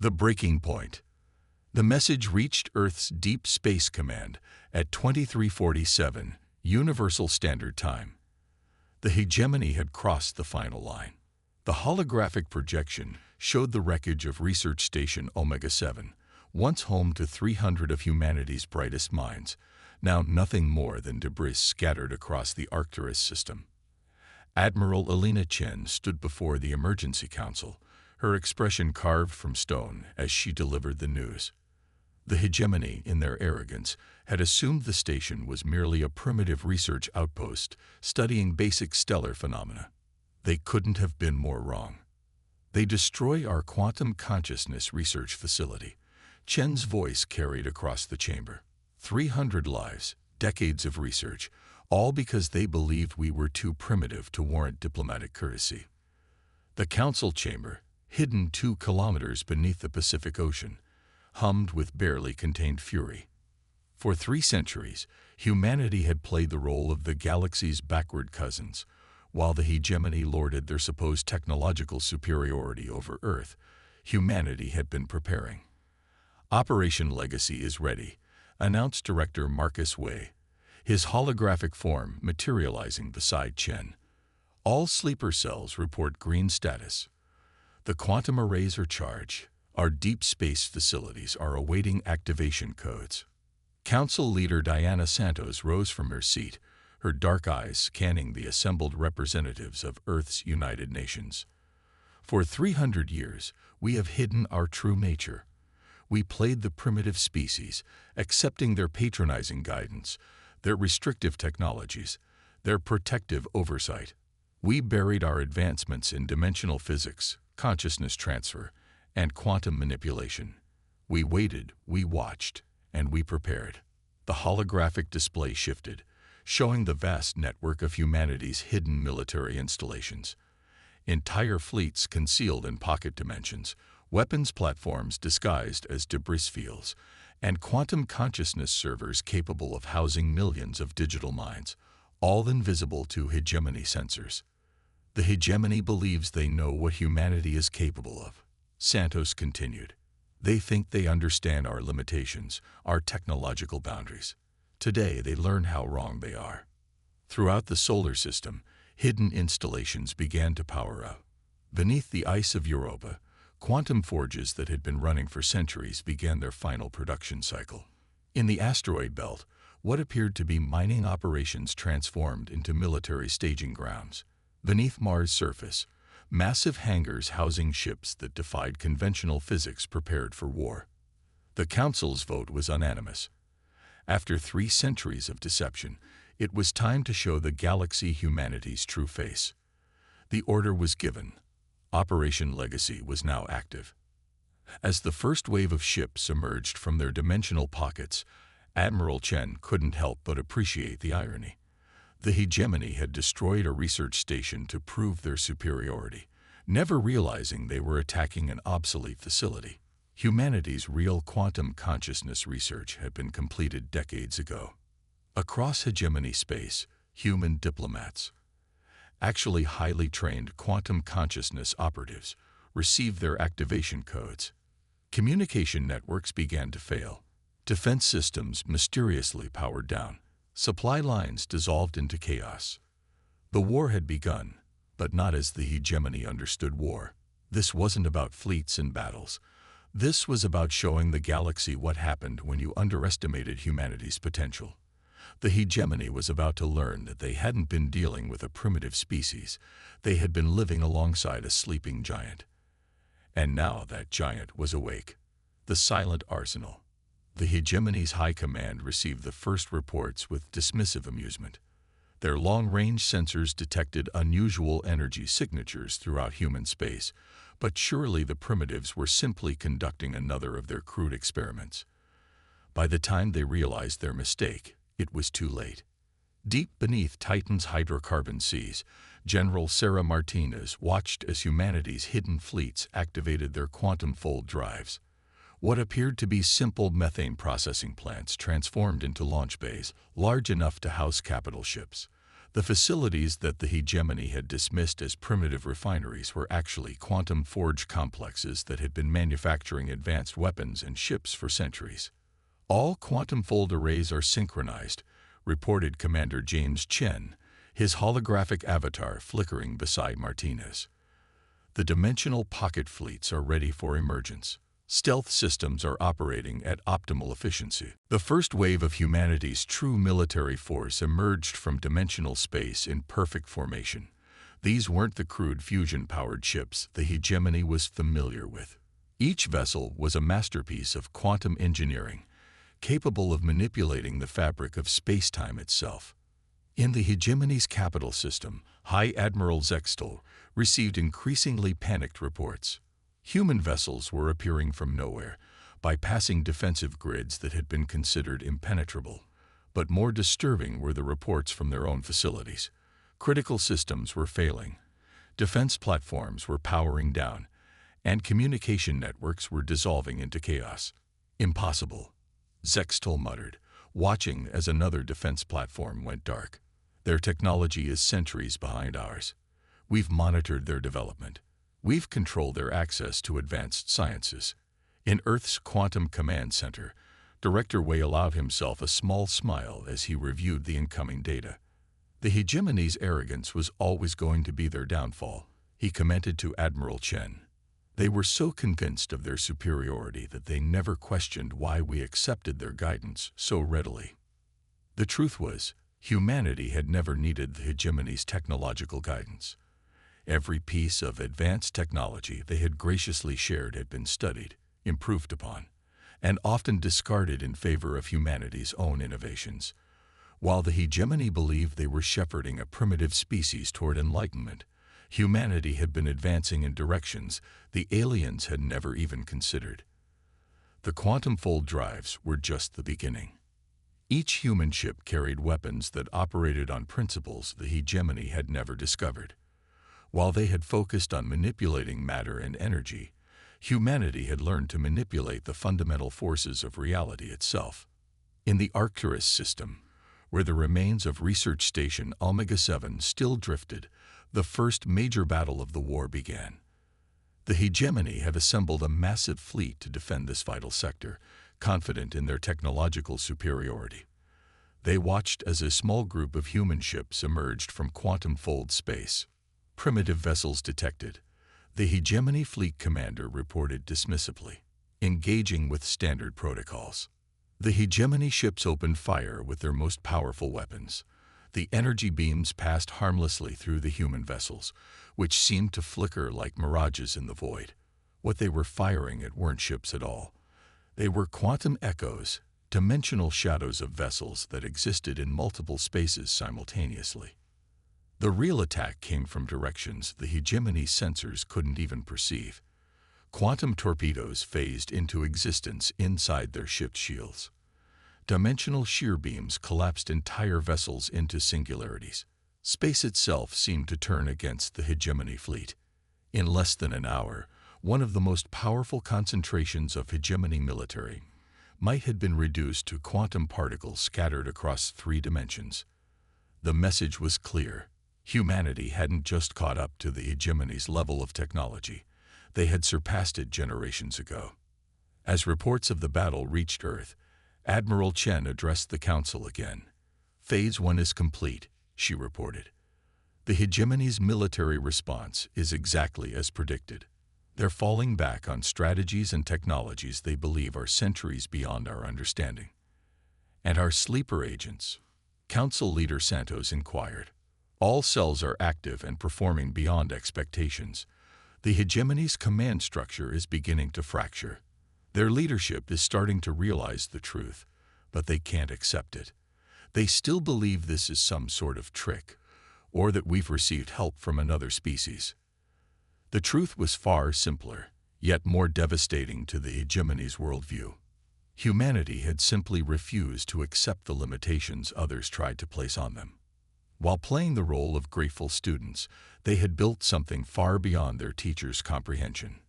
The breaking point. The message reached Earth's Deep Space Command at 23:47 Universal Standard Time. The hegemony had crossed the final line. The holographic projection showed the wreckage of Research Station Omega-7, once home to 300 of humanity's brightest minds, now nothing more than debris scattered across the Arcturus system. Admiral Elena Chen stood before the Emergency Council, her expression carved from stone as she delivered the news. The hegemony, in their arrogance, had assumed the station was merely a primitive research outpost studying basic stellar phenomena. They couldn't have been more wrong. They destroy our quantum consciousness research facility. Chen's voice carried across the chamber. 300 lives, decades of research, all because they believed we were too primitive to warrant diplomatic courtesy. The council chamber, hidden 2 kilometers beneath the Pacific Ocean, hummed with barely contained fury. For 3 centuries, humanity had played the role of the galaxy's backward cousins. While the hegemony lorded their supposed technological superiority over Earth, humanity had been preparing. Operation Legacy is ready, announced Director Marcus Wei, his holographic form materializing beside Chen. All sleeper cells report green status. The quantum arrays are charged. Our deep space facilities are awaiting activation codes. Council leader Diana Santos rose from her seat, her dark eyes scanning the assembled representatives of Earth's United Nations. For 300 years, we have hidden our true nature. We played the primitive species, accepting their patronizing guidance, their restrictive technologies, their protective oversight. We buried our advancements in dimensional physics, consciousness transfer, and quantum manipulation. We waited, we watched, and we prepared. The holographic display shifted, showing the vast network of humanity's hidden military installations. Entire fleets concealed in pocket dimensions, weapons platforms disguised as debris fields, and quantum consciousness servers capable of housing millions of digital minds, all invisible to hegemony sensors. The hegemony believes they know what humanity is capable of. Santos continued. They think they understand our limitations, our technological boundaries. Today they learn how wrong they are. Throughout the solar system, hidden installations began to power up. Beneath the ice of Europa, quantum forges that had been running for centuries began their final production cycle. In the asteroid belt, what appeared to be mining operations transformed into military staging grounds. Beneath Mars' surface, massive hangars housing ships that defied conventional physics prepared for war. The Council's vote was unanimous. After 3 centuries of deception, it was time to show the galaxy humanity's true face. The order was given. Operation Legacy was now active. As the first wave of ships emerged from their dimensional pockets, Admiral Chen couldn't help but appreciate the irony. The hegemony had destroyed a research station to prove their superiority, never realizing they were attacking an obsolete facility. Humanity's real quantum consciousness research had been completed decades ago. Across hegemony space, human diplomats, actually highly trained quantum consciousness operatives, received their activation codes. Communication networks began to fail. Defense systems mysteriously powered down. Supply lines dissolved into chaos. The war had begun, but not as the hegemony understood war. This wasn't about fleets and battles. This was about showing the galaxy what happened when you underestimated humanity's potential. The hegemony was about to learn that they hadn't been dealing with a primitive species. They had been living alongside a sleeping giant. And now that giant was awake. The silent arsenal. The hegemony's high command received the first reports with dismissive amusement. Their long-range sensors detected unusual energy signatures throughout human space, but surely the primitives were simply conducting another of their crude experiments. By the time they realized their mistake, it was too late. Deep beneath Titan's hydrocarbon seas, General Sarah Martinez watched as humanity's hidden fleets activated their quantum fold drives. What appeared to be simple methane processing plants transformed into launch bays, large enough to house capital ships. The facilities that the hegemony had dismissed as primitive refineries were actually quantum forge complexes that had been manufacturing advanced weapons and ships for centuries. All quantum fold arrays are synchronized, reported Commander James Chen, his holographic avatar flickering beside Martinez. The dimensional pocket fleets are ready for emergence. Stealth systems are operating at optimal efficiency. The first wave of humanity's true military force emerged from dimensional space in perfect formation. These weren't the crude fusion-powered ships the hegemony was familiar with. Each vessel was a masterpiece of quantum engineering, capable of manipulating the fabric of space-time itself. In the hegemony's capital system, High Admiral Zextel received increasingly panicked reports. Human vessels were appearing from nowhere, bypassing defensive grids that had been considered impenetrable. But more disturbing were the reports from their own facilities. Critical systems were failing, defense platforms were powering down, and communication networks were dissolving into chaos. Impossible, Zextel muttered, watching as another defense platform went dark. Their technology is centuries behind ours. We've monitored their development. We've controlled their access to advanced sciences. In Earth's Quantum Command Center, Director Wei allowed himself a small smile as he reviewed the incoming data. The hegemony's arrogance was always going to be their downfall, he commented to Admiral Chen. They were so convinced of their superiority that they never questioned why we accepted their guidance so readily. The truth was, humanity had never needed the hegemony's technological guidance. Every piece of advanced technology they had graciously shared had been studied, improved upon, and often discarded in favor of humanity's own innovations. While the hegemony believed they were shepherding a primitive species toward enlightenment, humanity had been advancing in directions the aliens had never even considered. The quantum fold drives were just the beginning. Each human ship carried weapons that operated on principles the hegemony had never discovered. While they had focused on manipulating matter and energy, humanity had learned to manipulate the fundamental forces of reality itself. In the Arcturus system, where the remains of Research Station Omega-7 still drifted, the first major battle of the war began. The hegemony had assembled a massive fleet to defend this vital sector, confident in their technological superiority. They watched as a small group of human ships emerged from quantum fold space. Primitive vessels detected, the hegemony fleet commander reported dismissively, engaging with standard protocols. The hegemony ships opened fire with their most powerful weapons. The energy beams passed harmlessly through the human vessels, which seemed to flicker like mirages in the void. What they were firing at weren't ships at all. They were quantum echoes, dimensional shadows of vessels that existed in multiple spaces simultaneously. The real attack came from directions the hegemony sensors couldn't even perceive. Quantum torpedoes phased into existence inside their ship's shields. Dimensional shear beams collapsed entire vessels into singularities. Space itself seemed to turn against the hegemony fleet. In less than an hour, one of the most powerful concentrations of hegemony military might have been reduced to quantum particles scattered across 3 dimensions. The message was clear. Humanity hadn't just caught up to the hegemony's level of technology. They had surpassed it generations ago. As reports of the battle reached Earth, Admiral Chen addressed the Council again. Phase 1 is complete, she reported. The hegemony's military response is exactly as predicted. They're falling back on strategies and technologies they believe are centuries beyond our understanding. And our sleeper agents? Council leader Santos inquired. All cells are active and performing beyond expectations. The hegemony's command structure is beginning to fracture. Their leadership is starting to realize the truth, but they can't accept it. They still believe this is some sort of trick, or that we've received help from another species. The truth was far simpler, yet more devastating to the hegemony's worldview. Humanity had simply refused to accept the limitations others tried to place on them. While playing the role of grateful students, they had built something far beyond their teachers' comprehension.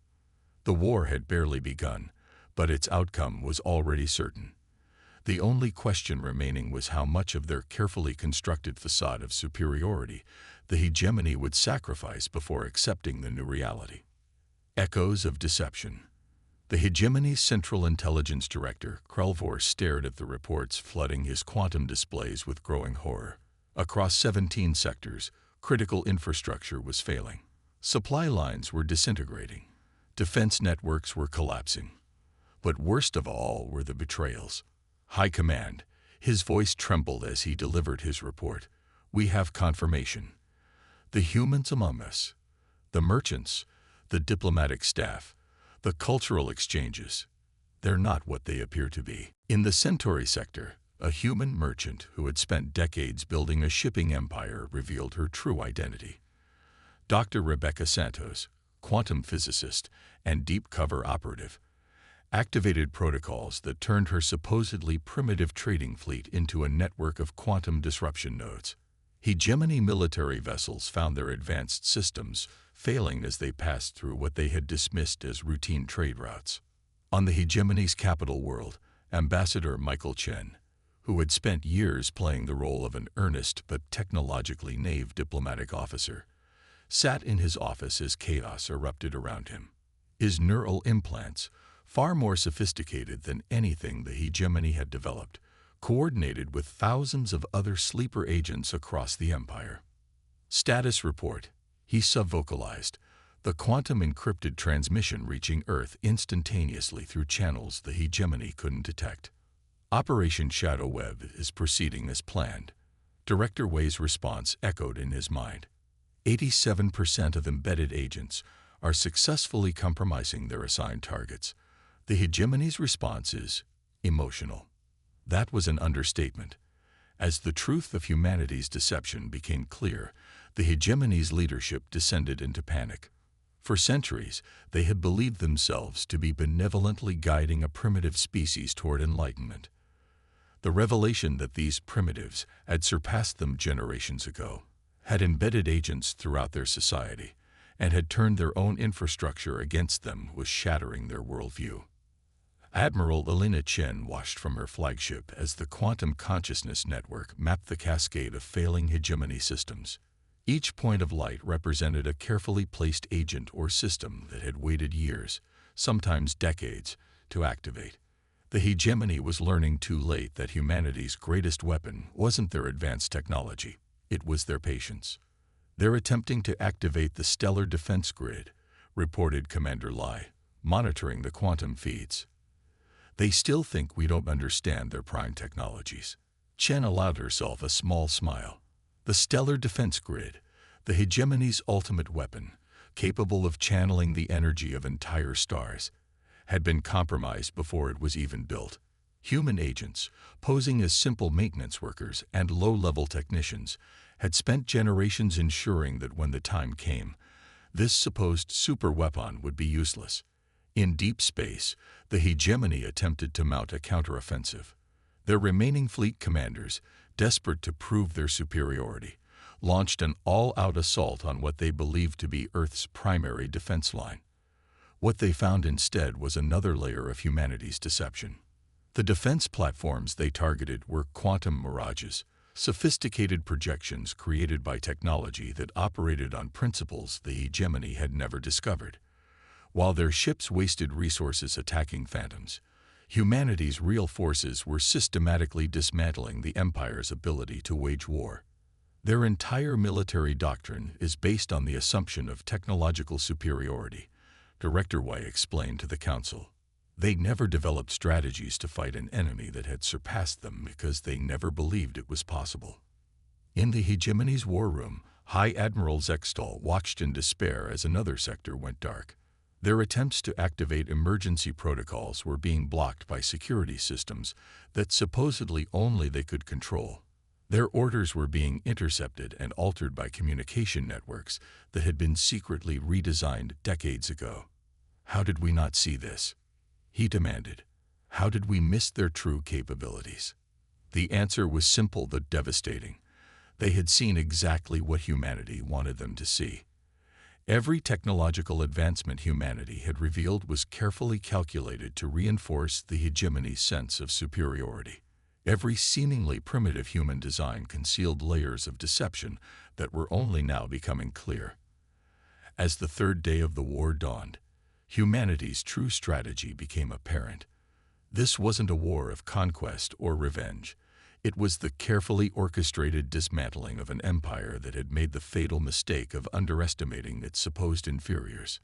The war had barely begun, but its outcome was already certain. The only question remaining was how much of their carefully constructed facade of superiority the hegemony would sacrifice before accepting the new reality. Echoes of deception. The hegemony's Central Intelligence Director, Krelvor, stared at the reports flooding his quantum displays with growing horror. Across 17 sectors, critical infrastructure was failing. Supply lines were disintegrating. Defense networks were collapsing. But worst of all were the betrayals. High Command. His voice trembled as he delivered his report. We have confirmation. The humans among us, the merchants, the diplomatic staff, the cultural exchanges, they're not what they appear to be. In the Centauri sector, a human merchant who had spent decades building a shipping empire revealed her true identity. Dr. Rebecca Santos, quantum physicist and deep cover operative, activated protocols that turned her supposedly primitive trading fleet into a network of quantum disruption nodes. Hegemony military vessels found their advanced systems failing as they passed through what they had dismissed as routine trade routes. On the hegemony's capital world, Ambassador Michael Chen, who had spent years playing the role of an earnest but technologically naive diplomatic officer, sat in his office as chaos erupted around him. His neural implants, far more sophisticated than anything the hegemony had developed, coordinated with thousands of other sleeper agents across the empire. Status report. He subvocalized, the quantum encrypted transmission reaching Earth instantaneously through channels the hegemony couldn't detect. Operation Shadow Web is proceeding as planned. Director Wei's response echoed in his mind. 87% of embedded agents are successfully compromising their assigned targets. The hegemony's response is emotional. That was an understatement. As the truth of humanity's deception became clear, the hegemony's leadership descended into panic. For centuries, they had believed themselves to be benevolently guiding a primitive species toward enlightenment. The revelation that these primitives had surpassed them generations ago, had embedded agents throughout their society, and had turned their own infrastructure against them was shattering their worldview. Admiral Elena Chen watched from her flagship as the Quantum Consciousness Network mapped the cascade of failing hegemony systems. Each point of light represented a carefully placed agent or system that had waited years, sometimes decades, to activate. The hegemony was learning too late that humanity's greatest weapon wasn't their advanced technology, it was their patience. They're attempting to activate the stellar defense grid, reported Commander Lai, monitoring the quantum feeds. They still think we don't understand their prime technologies. Chen allowed herself a small smile. The stellar defense grid, the hegemony's ultimate weapon, capable of channeling the energy of entire stars, had been compromised before it was even built. Human agents, posing as simple maintenance workers and low-level technicians, had spent generations ensuring that when the time came, this supposed superweapon would be useless. In deep space, the hegemony attempted to mount a counteroffensive. Their remaining fleet commanders, desperate to prove their superiority, launched an all-out assault on what they believed to be Earth's primary defense line. What they found instead was another layer of humanity's deception. The defense platforms they targeted were quantum mirages, sophisticated projections created by technology that operated on principles the hegemony had never discovered. While their ships wasted resources attacking phantoms, humanity's real forces were systematically dismantling the Empire's ability to wage war. Their entire military doctrine is based on the assumption of technological superiority, Director Wei explained to the Council. They never developed strategies to fight an enemy that had surpassed them because they never believed it was possible. In the hegemony's war room, High Admiral Zextal watched in despair as another sector went dark. Their attempts to activate emergency protocols were being blocked by security systems that supposedly only they could control. Their orders were being intercepted and altered by communication networks that had been secretly redesigned decades ago. How did we not see this? He demanded. How did we miss their true capabilities? The answer was simple but devastating. They had seen exactly what humanity wanted them to see. Every technological advancement humanity had revealed was carefully calculated to reinforce the hegemony's sense of superiority. Every seemingly primitive human design concealed layers of deception that were only now becoming clear. As the third day of the war dawned, humanity's true strategy became apparent. This wasn't a war of conquest or revenge. It was the carefully orchestrated dismantling of an empire that had made the fatal mistake of underestimating its supposed inferiors.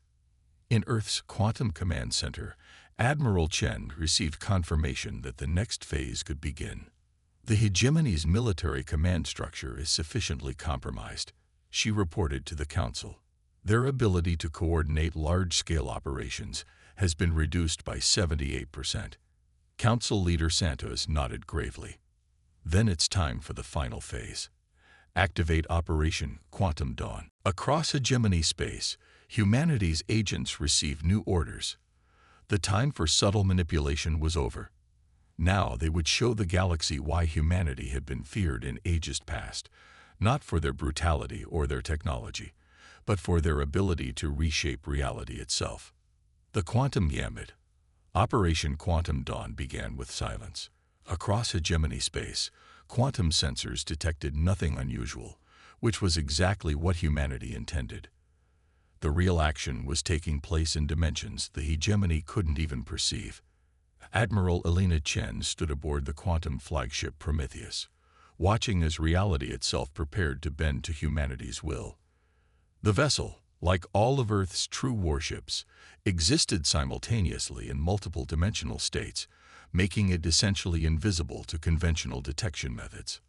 In Earth's Quantum Command Center, Admiral Chen received confirmation that the next phase could begin. The hegemony's military command structure is sufficiently compromised, she reported to the Council. Their ability to coordinate large-scale operations has been reduced by 78%. Council Leader Santos nodded gravely. Then it's time for the final phase. Activate Operation Quantum Dawn. Across hegemony space, humanity's agents received new orders. The time for subtle manipulation was over. Now they would show the galaxy why humanity had been feared in ages past, not for their brutality or their technology, but for their ability to reshape reality itself. The Quantum Gambit. Operation Quantum Dawn began with silence. Across hegemony space, quantum sensors detected nothing unusual, which was exactly what humanity intended. The real action was taking place in dimensions the hegemony couldn't even perceive. Admiral Elena Chen stood aboard the quantum flagship Prometheus, watching as reality itself prepared to bend to humanity's will. The vessel, like all of Earth's true warships, existed simultaneously in multiple dimensional states, making it essentially invisible to conventional detection methods.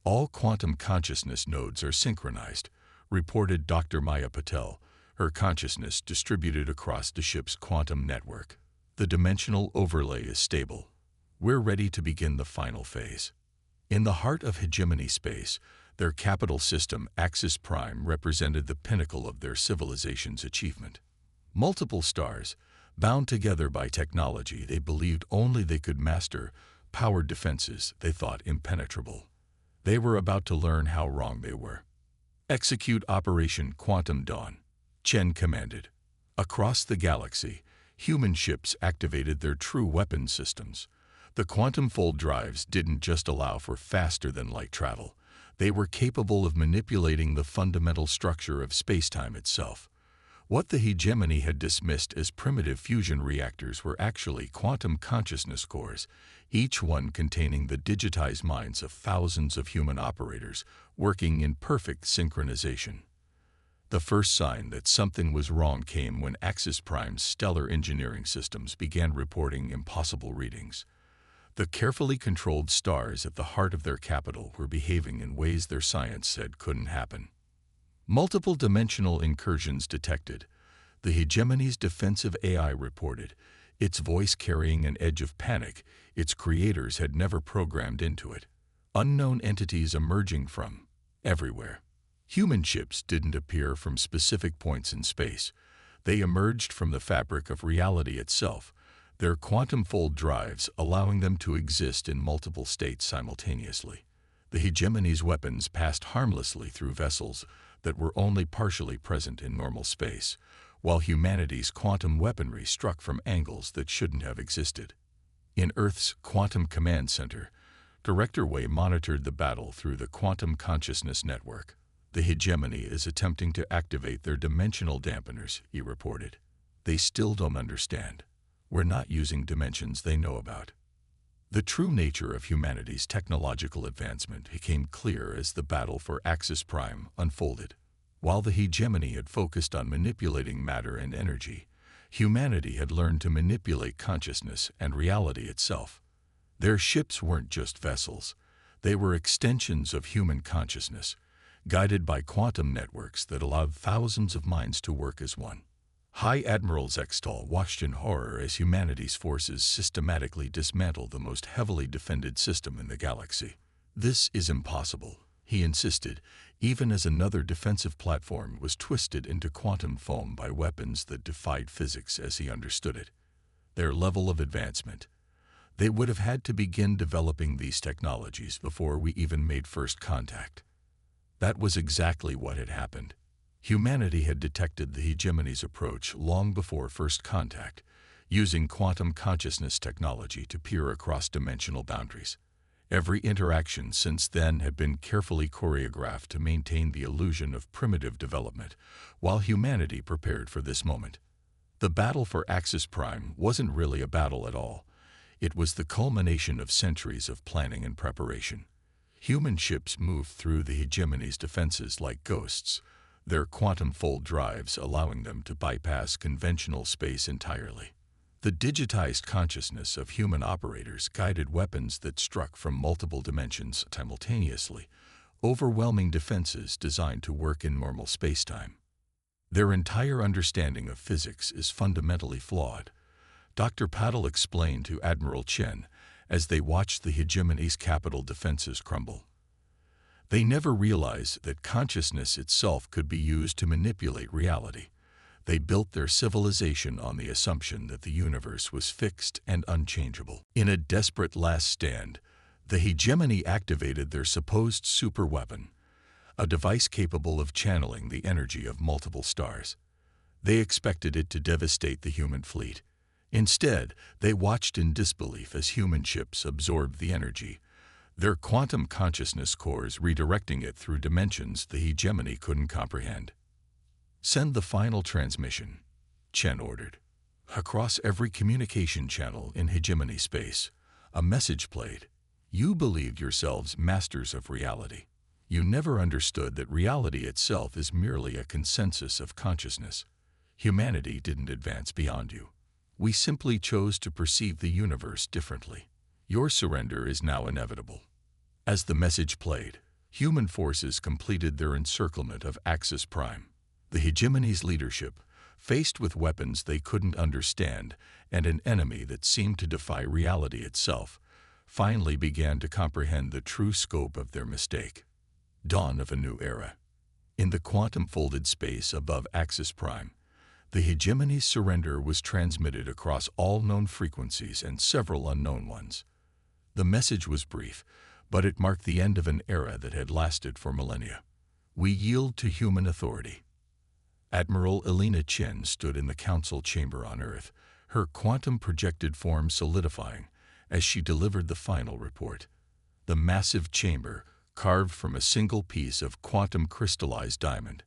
All quantum consciousness nodes are synchronized, reported Dr. Maya Patel, her consciousness distributed across the ship's quantum network. The dimensional overlay is stable. We're ready to begin the final phase. In the heart of hegemony space, their capital system, Axis Prime, represented the pinnacle of their civilization's achievement. Multiple stars, bound together by technology they believed only they could master, powered defenses they thought impenetrable. They were about to learn how wrong they were. Execute Operation Quantum Dawn, Chen commanded. Across the galaxy, human ships activated their true weapon systems. The quantum fold drives didn't just allow for faster-than-light travel. They were capable of manipulating the fundamental structure of spacetime itself. What the hegemony had dismissed as primitive fusion reactors were actually quantum consciousness cores, each one containing the digitized minds of thousands of human operators working in perfect synchronization. The first sign that something was wrong came when Axis Prime's stellar engineering systems began reporting impossible readings. The carefully controlled stars at the heart of their capital were behaving in ways their science said couldn't happen. Multiple dimensional incursions detected. The hegemony's defensive AI reported, its voice carrying an edge of panic its creators had never programmed into it. Unknown entities emerging from everywhere. Human ships didn't appear from specific points in space. They emerged from the fabric of reality itself, their quantum fold drives allowing them to exist in multiple states simultaneously. The hegemony's weapons passed harmlessly through vessels that were only partially present in normal space, while humanity's quantum weaponry struck from angles that shouldn't have existed. In Earth's Quantum Command Center, Director Wei monitored the battle through the Quantum Consciousness Network. The hegemony is attempting to activate their dimensional dampeners, he reported. They still don't understand. We're not using dimensions they know about. The true nature of humanity's technological advancement became clear as the battle for Axis Prime unfolded. While the hegemony had focused on manipulating matter and energy, humanity had learned to manipulate consciousness and reality itself. Their ships weren't just vessels. They were extensions of human consciousness, guided by quantum networks that allowed thousands of minds to work as one. High Admiral Zextal watched in horror as humanity's forces systematically dismantled the most heavily defended system in the galaxy. This is impossible, he insisted, even as another defensive platform was twisted into quantum foam by weapons that defied physics as he understood it. Their level of advancement. They would have had to begin developing these technologies before we even made first contact. That was exactly what had happened. Humanity had detected the hegemony's approach long before first contact, using quantum consciousness technology to peer across dimensional boundaries. Every interaction since then had been carefully choreographed to maintain the illusion of primitive development, while humanity prepared for this moment. The battle for Axis Prime wasn't really a battle at all. It was the culmination of centuries of planning and preparation. Human ships moved through the hegemony's defenses like ghosts, their quantum-fold drives allowing them to bypass conventional space entirely. The digitized consciousness of human operators guided weapons that struck from multiple dimensions simultaneously, overwhelming defenses designed to work in normal spacetime. Their entire understanding of physics is fundamentally flawed, Dr. Paddle explained to Admiral Chen as they watched the hegemony's capital defenses crumble. They never realized that consciousness itself could be used to manipulate reality. They built their civilization on the assumption that the universe was fixed and unchangeable. In a desperate last stand, the hegemony activated their supposed superweapon, a device capable of channeling the energy of multiple stars. They expected it to devastate the human fleet. Instead, they watched in disbelief as human ships absorbed the energy, their quantum consciousness cores redirecting it through dimensions the hegemony couldn't comprehend. "Send the final transmission," Chen ordered. Across every communication channel in hegemony space, a message played. "You believed yourselves masters of reality. You never understood that reality itself is merely a consensus of consciousness. Humanity didn't advance beyond you. We simply chose to perceive the universe differently. Your surrender is now inevitable." As the message played, human forces completed their encirclement of Axis Prime. The hegemony's leadership, faced with weapons they couldn't understand and an enemy that seemed to defy reality itself, finally began to comprehend the true scope of their mistake. Dawn of a new era. In the quantum-folded space above Axis Prime, the hegemony's surrender was transmitted across all known frequencies and several unknown ones. The message was brief, but it marked the end of an era that had lasted for millennia. "We yield to human authority." Admiral Elena Chen stood in the council chamber on Earth, her quantum-projected form solidifying as she delivered the final report. The massive chamber, carved from a single piece of quantum-crystallized diamond,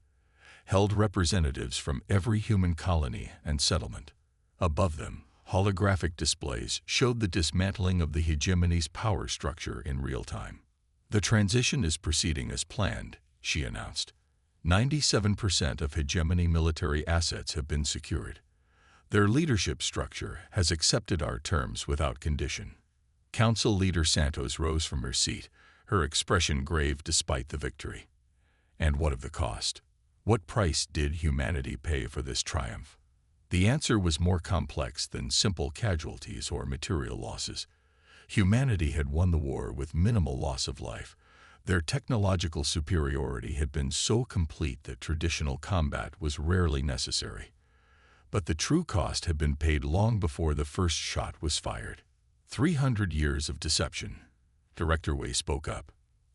held representatives from every human colony and settlement. Above them, holographic displays showed the dismantling of the hegemony's power structure in real time. "The transition is proceeding as planned," she announced. 97% of hegemony military assets have been secured. Their leadership structure has accepted our terms without condition. Council Leader Santos rose from her seat, her expression grave despite the victory. "And what of the cost? What price did humanity pay for this triumph?" The answer was more complex than simple casualties or material losses. Humanity had won the war with minimal loss of life. Their technological superiority had been so complete that traditional combat was rarely necessary. But the true cost had been paid long before the first shot was fired. 300 years of deception. Director Wei spoke up.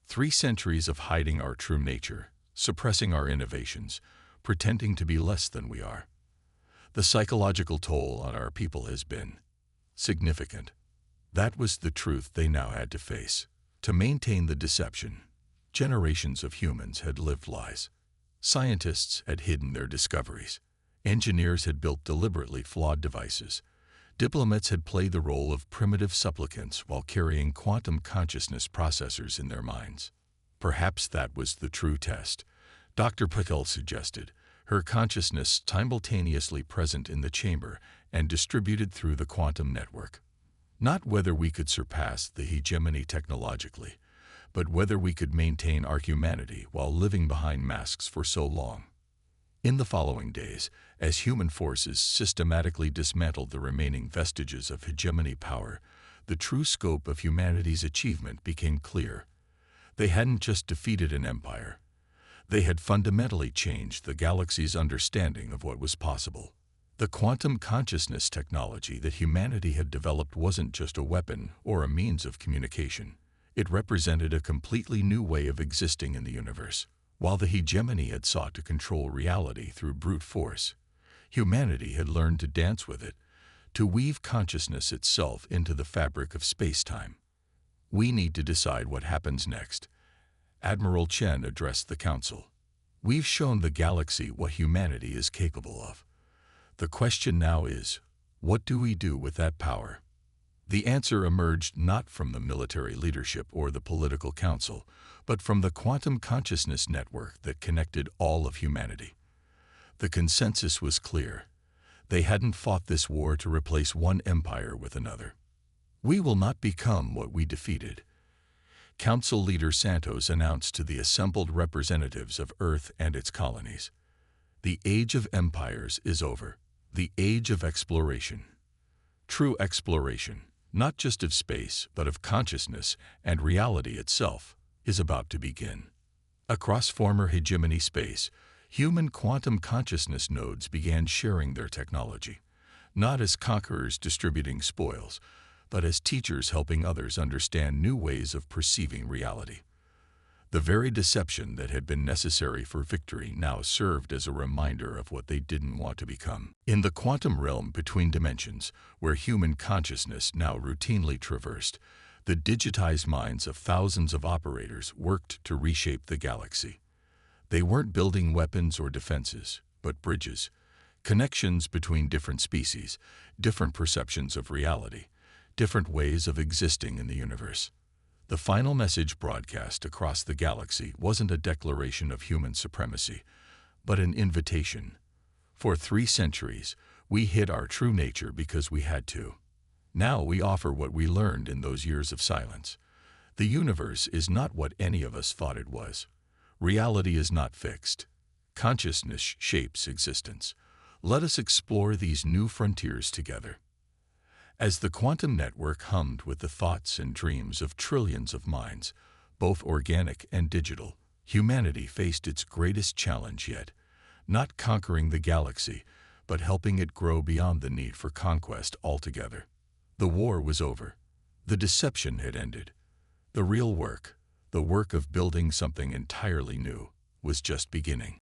3 centuries of hiding our true nature, suppressing our innovations, pretending to be less than we are. The psychological toll on our people has been significant. That was the truth they now had to face. To maintain the deception, generations of humans had lived lies. Scientists had hidden their discoveries. Engineers had built deliberately flawed devices. Diplomats had played the role of primitive supplicants while carrying quantum consciousness processors in their minds. Perhaps that was the true test, Dr. Patel suggested, her consciousness simultaneously present in the chamber and distributed through the quantum network. Not whether we could surpass the hegemony technologically, but whether we could maintain our humanity while living behind masks for so long. In the following days, as human forces systematically dismantled the remaining vestiges of hegemony power, the true scope of humanity's achievement became clear. They hadn't just defeated an empire. They had fundamentally changed the galaxy's understanding of what was possible. The quantum consciousness technology that humanity had developed wasn't just a weapon or a means of communication. It represented a completely new way of existing in the universe. While the hegemony had sought to control reality through brute force, humanity had learned to dance with it, to weave consciousness itself into the fabric of space-time. We need to decide what happens next. Admiral Chen addressed the council. We've shown the galaxy what humanity is capable of. The question now is, what do we do with that power? The answer emerged not from the military leadership or the political council, but from the quantum consciousness network that connected all of humanity. The consensus was clear. They hadn't fought this war to replace one empire with another. We will not become what we defeated. Council leader Santos announced to the assembled representatives of Earth and its colonies. The age of empires is over. The age of exploration. True exploration, not just of space, but of consciousness and reality itself, is about to begin. Across former hegemony space, human quantum consciousness nodes began sharing their technology, not as conquerors distributing spoils, but as teachers helping others understand new ways of perceiving reality. The very deception that had been necessary for victory now served as a reminder of what they didn't want to become. In the quantum realm between dimensions, where human consciousness now routinely traversed, the digitized minds of thousands of operators worked to reshape the galaxy. They weren't building weapons or defenses, but bridges, connections between different species, different perceptions of reality, different ways of existing in the universe. The final message broadcast across the galaxy wasn't a declaration of human supremacy, but an invitation. For 3 centuries, we hid our true nature because we had to. Now we offer what we learned in those years of silence. The universe is not what any of us thought it was. Reality is not fixed. Consciousness shapes existence. Let us explore these new frontiers together. As the quantum network hummed with the thoughts and dreams of trillions of minds, both organic and digital, humanity faced its greatest challenge yet, not conquering the galaxy, but helping it grow beyond the need for conquest altogether. The war was over. The deception had ended. The real work, the work of building something entirely new, was just beginning.